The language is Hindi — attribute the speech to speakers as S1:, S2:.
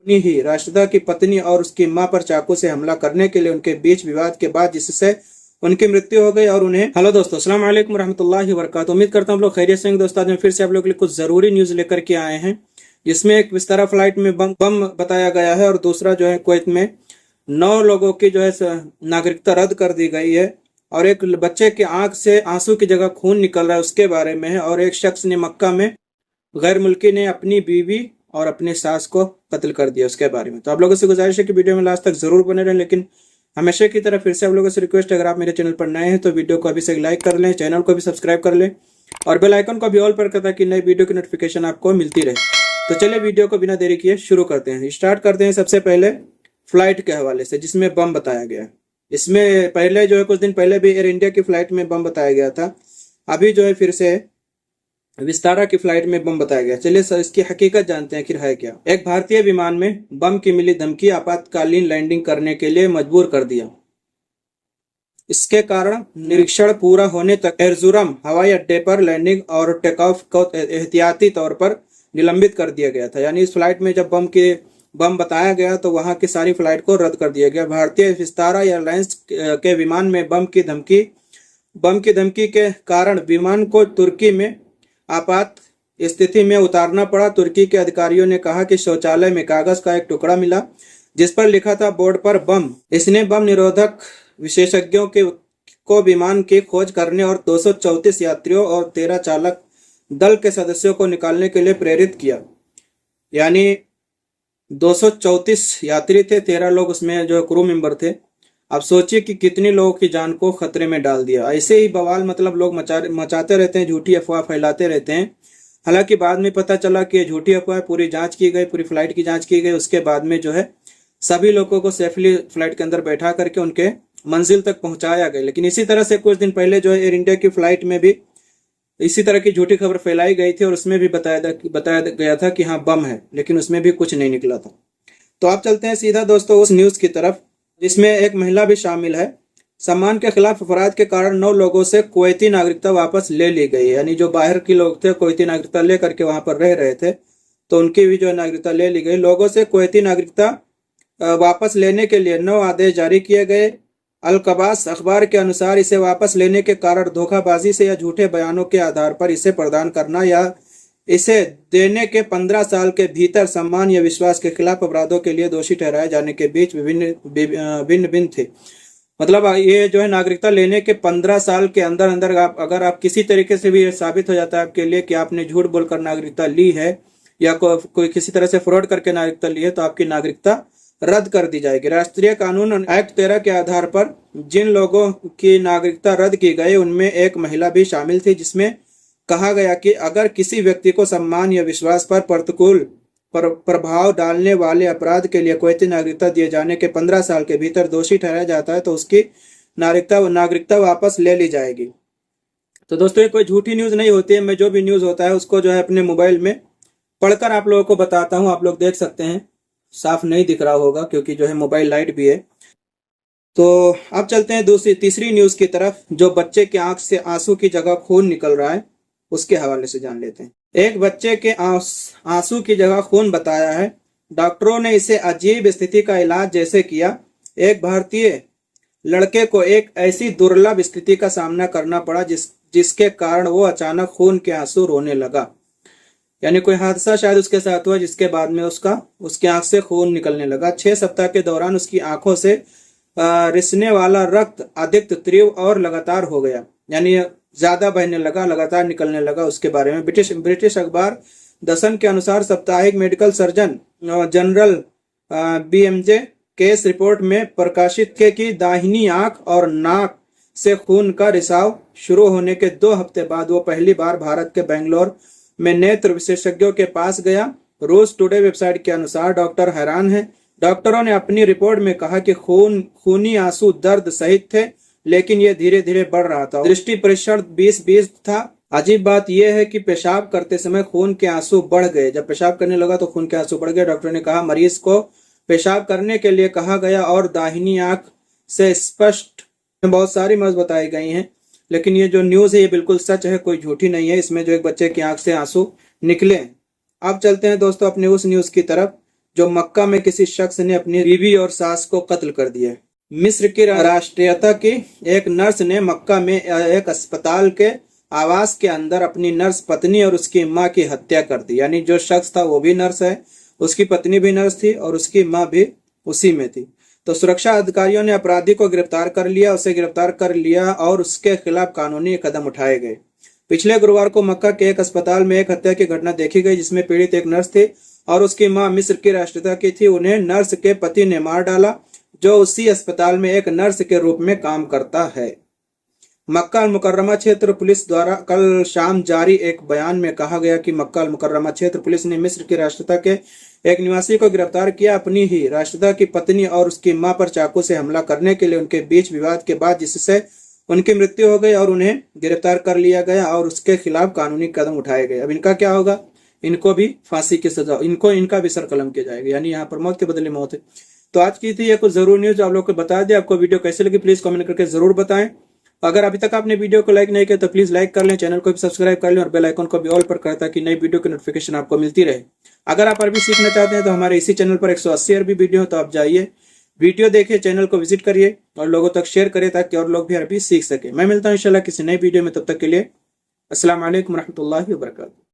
S1: अपनी ही राशिदा की पत्नी और उसकी मां पर चाकू से हमला करने के लिए उनके बीच विवाद के बाद जिससे उनकी मृत्यु हो गई और उन्हें। हेलो दोस्तों, अस्सलाम वालेकुम रहमतुल्लाहि व बरकातुहू। उम्मीद करता हूं आप लोग खैरियत से होंगे। दोस्तों आज मैं फिर से आप लोगों के लिए कुछ जरूरी न्यूज लेकर के आए हैं, जिसमें एक विस्तारा फ्लाइट में बम बताया गया है और दूसरा जो है कुवैत में 9 लोगों की जो है नागरिकता रद्द कर दी गई है और एक बच्चे की आंख से आंसू की जगह खून निकल रहा है उसके बारे में है, और एक शख्स ने मक्का में गैर मुल्की ने अपनी बीवी और अपने सास को कत्ल कर दिया उसके बारे में। तो आप लोगों से गुजारिश है कि वीडियो में लास्ट तक जरूर बने रहें, लेकिन हमेशा की तरह फिर से आप लोगों से रिक्वेस्ट है, अगर आप मेरे चैनल पर नए हैं तो वीडियो को अभी से लाइक कर लें, चैनल को भी सब्सक्राइब कर लें और बेल आइकन को भी ऑल पर कर ताकि नई वीडियो की नोटिफिकेशन आपको मिलती रहे। तो चलिए वीडियो को बिना देरी किए शुरू करते हैं। स्टार्ट करते हैं सबसे पहले फ्लाइट के हवाले से जिसमें बम बताया गया है। इसमें पहले जो है कुछ दिन पहले भी एयर इंडिया की फ्लाइट में बम बताया गया था, अभी जो है फिर से विस्तारा की फ्लाइट में बम बताया गया। चलिए सर इसकी हकीकत जानते हैं आखिर है क्या। एक भारतीय विमान में बम की मिली धमकी आपातकालीन लैंडिंग करने के लिए मजबूर कर दिया। इसके कारण निरीक्षण पूरा होने तक एर्जुरम हवाई अड्डे पर लैंडिंग और टेक ऑफ को एहतियाती तौर पर निलंबित कर दिया गया था। यानी इस फ्लाइट में जब बम बताया गया तो वहां की सारी फ्लाइट को रद्द कर दिया गया। भारतीय विस्तारा एयरलाइंस के विमान में बम की धमकी के कारण विमान को तुर्की में आपात स्थिति में उतारना पड़ा। तुर्की के अधिकारियों ने कहा कि शौचालय में कागज का एक टुकड़ा मिला जिस पर लिखा था बोर्ड पर बम। इसने बम निरोधक विशेषज्ञों को विमान की खोज करने और 234 यात्रियों और 13 चालक दल के सदस्यों को निकालने के लिए प्रेरित किया। यानी 234 यात्री थे, 13 लोग उसमें जो क्रू मेंबर थे। अब सोचिए कि कितनी लोगों की जान को खतरे में डाल दिया। ऐसे ही बवाल मतलब लोग मचाते रहते हैं, झूठी अफवाह फैलाते रहते हैं। हालांकि बाद में पता चला कि झूठी अफवाह, पूरी जांच की गई, पूरी फ्लाइट की जांच की गई। उसके बाद में जो है सभी लोगों को सेफली फ्लाइट के अंदर बैठा करके उनके मंजिल तक पहुंचाया गया। लेकिन इसी तरह से कुछ दिन पहले जो है एयर इंडिया की फ्लाइट में भी इसी तरह की झूठी खबर फैलाई गई थी और उसमें भी बताया गया था कि हाँ बम है, लेकिन उसमें भी कुछ नहीं निकला था। तो आप चलते हैं सीधा दोस्तों उस न्यूज की तरफ जिसमें एक महिला भी शामिल है। सम्मान के खिलाफ अपराध के कारण 9 लोगों से कुवैती नागरिकता वापस ले ली गई। यानी जो बाहर के लोग थे कुवैती नागरिकता लेकर के वहां पर रह रहे थे तो उनकी भी जो नागरिकता ले ली गई। लोगों से कुवैती नागरिकता वापस लेने के लिए 9 आदेश जारी किए गए। अल-कबास अखबार के अनुसार इसे वापस लेने के कारण धोखाबाजी से या झूठे बयानों के आधार पर इसे प्रदान करना या इसे देने के 15 साल के भीतर सम्मान या विश्वास के खिलाफ अपराधों के लिए दोषी ठहराए जाने के बीच भिन्न थे। मतलब ये जो है नागरिकता लेने के 15 साल के अंदर अंदर अगर आप किसी तरीके से भी ये साबित हो जाता है आपके लिए कि आपने झूठ बोलकर नागरिकता ली है या कोई किसी तरह से फ्रॉड करके नागरिकता ली है तो आपकी नागरिकता रद्द कर दी जाएगी। राष्ट्रीय कानून एक्ट 13 के आधार पर जिन लोगों की नागरिकता रद्द की गई उनमें एक महिला भी शामिल थी, जिसमें कहा गया कि अगर किसी व्यक्ति को सम्मान या विश्वास पर प्रतिकूल प्रभाव डालने वाले अपराध के लिए कुवैती नागरिकता दिए जाने के 15 साल के भीतर दोषी ठहराया जाता है तो उसकी नागरिकता वापस ले ली जाएगी। तो दोस्तों ये कोई झूठी न्यूज नहीं होती है। मैं जो भी न्यूज होता है उसको जो है अपने मोबाइल में पढ़कर आप लोगों को बताता हूँ। आप लोग देख सकते हैं, साफ नहीं दिख रहा होगा क्योंकि जो है मोबाइल लाइट भी है। तो अब चलते हैं तीसरी न्यूज की तरफ जो बच्चे की आंख से आंसू की जगह खून निकल रहा है उसके हवाले से जान लेते हैं। एक बच्चे के आंसू की जगह खून बताया है। डॉक्टरों ने इसे अजीब स्थिति का इलाज जैसे किया। एक भारतीय लड़के को एक ऐसी दुर्लभ स्थिति का सामना करना पड़ा जिसके कारण वो अचानक खून के आंसू रोने लगा। यानी कोई हादसा शायद उसके साथ हुआ जिसके बाद में उसकी आंख से खून निकलने लगा। 6 सप्ताह के दौरान उसकी आंखों से रिसने वाला रक्त अधिक तीव्र और लगातार हो गया। यानी ज्यादा बहने लगा, लगातार निकलने लगा। उसके बारे में ब्रिटिश अखबार द सन के अनुसार साप्ताहिक medical surgeon general BMJ case report में प्रकाशित थे कि दाहिनी आंख और नाक से खून का रिसाव शुरू होने के 2 हफ्ते बाद वो पहली बार भारत के बेंगलोर में नेत्र विशेषज्ञों के पास गया। रोज टुडे वेबसाइट के अनुसार डॉक्टर हैरान है। डॉक्टरों ने अपनी रिपोर्ट में कहा कि खूनी आंसू दर्द सहित थे, लेकिन यह धीरे धीरे बढ़ रहा था। दृष्टि परीक्षण 20/20 था। अजीब बात यह है कि पेशाब करते समय खून के आंसू बढ़ गए। जब पेशाब करने लगा तो खून के आंसू बढ़ गए। डॉक्टर ने कहा मरीज को पेशाब करने के लिए कहा गया और दाहिनी आंख से स्पष्ट बहुत सारी मर्ज बताई गई हैं, लेकिन ये जो न्यूज है ये बिल्कुल सच है, कोई झूठी नहीं है। इसमें जो एक बच्चे की आंख से आंसू निकले। अब चलते हैं दोस्तों अपने उस न्यूज की तरफ जो मक्का में किसी शख्स ने अपनी बीवी और सास को कत्ल कर दिया। मिस्र की राष्ट्रीयता की एक नर्स ने मक्का में एक अस्पताल के आवास के अंदर अपनी नर्स पत्नी और उसकी मां की हत्या कर दी। यानी जो शख्स था वो भी नर्स है, उसकी पत्नी भी नर्स थी और उसकी मां भी उसी में थी। तो सुरक्षा अधिकारियों ने अपराधी को गिरफ्तार कर लिया, उसे गिरफ्तार कर लिया और उसके खिलाफ कानूनी कदम उठाए गए। पिछले गुरुवार को मक्का के एक अस्पताल में एक हत्या की घटना देखी गई, जिसमें पीड़ित एक नर्स थी और उसकी मां मिस्र की राष्ट्रीयता की थी। उन्हें नर्स के पति ने मार डाला, जो उसी अस्पताल में एक नर्स के रूप में काम करता है। मक्का अल मुकर्रमा क्षेत्र पुलिस द्वारा कल शाम जारी एक बयान में कहा गया कि मक्का अल मुकर्रमा क्षेत्र पुलिस ने मिस्र की राष्ट्रीयता के एक निवासी को गिरफ्तार किया। अपनी ही राष्ट्रीयता की पत्नी और उसकी मां पर चाकू से हमला करने के लिए उनके बीच विवाद के बाद जिससे उनकी मृत्यु हो गई और उन्हें गिरफ्तार कर लिया गया और उसके खिलाफ कानूनी कदम उठाए गए। अब इनका क्या होगा? इनको भी फांसी की सजा, इनका भी सर कलम किया जाएगा, यानी यहाँ पर मौत के बदले मौत है। तो आज की थी ये कुछ जरूर न्यूज आप लोग को बता दिया। आपको वीडियो कैसे लगी प्लीज कमेंट करके जरूर बताएं। अगर अभी तक आपने वीडियो को लाइक नहीं किया तो प्लीज लाइक कर लें, चैनल को भी सब्सक्राइब कर लें और बेल आइकन को भी ऑल पर करें ताकि नई वीडियो की नोटिफिकेशन आपको मिलती रहे। अगर आप अरबी सीखना चाहते हैं तो हमारे इसी चैनल पर 180 अरबी वीडियो है, तो आप जाइए वीडियो देखिए, चैनल को विजिट करिए और लोगों तक शेयर करिए ताकि और लोग भी अरबी सीख सके। मैं मिलता हूं इंशाल्लाह किसी नई वीडियो में, तब तक के लिए अस्सलाम वालेकुम रहमतुल्लाहि व बरकातहू।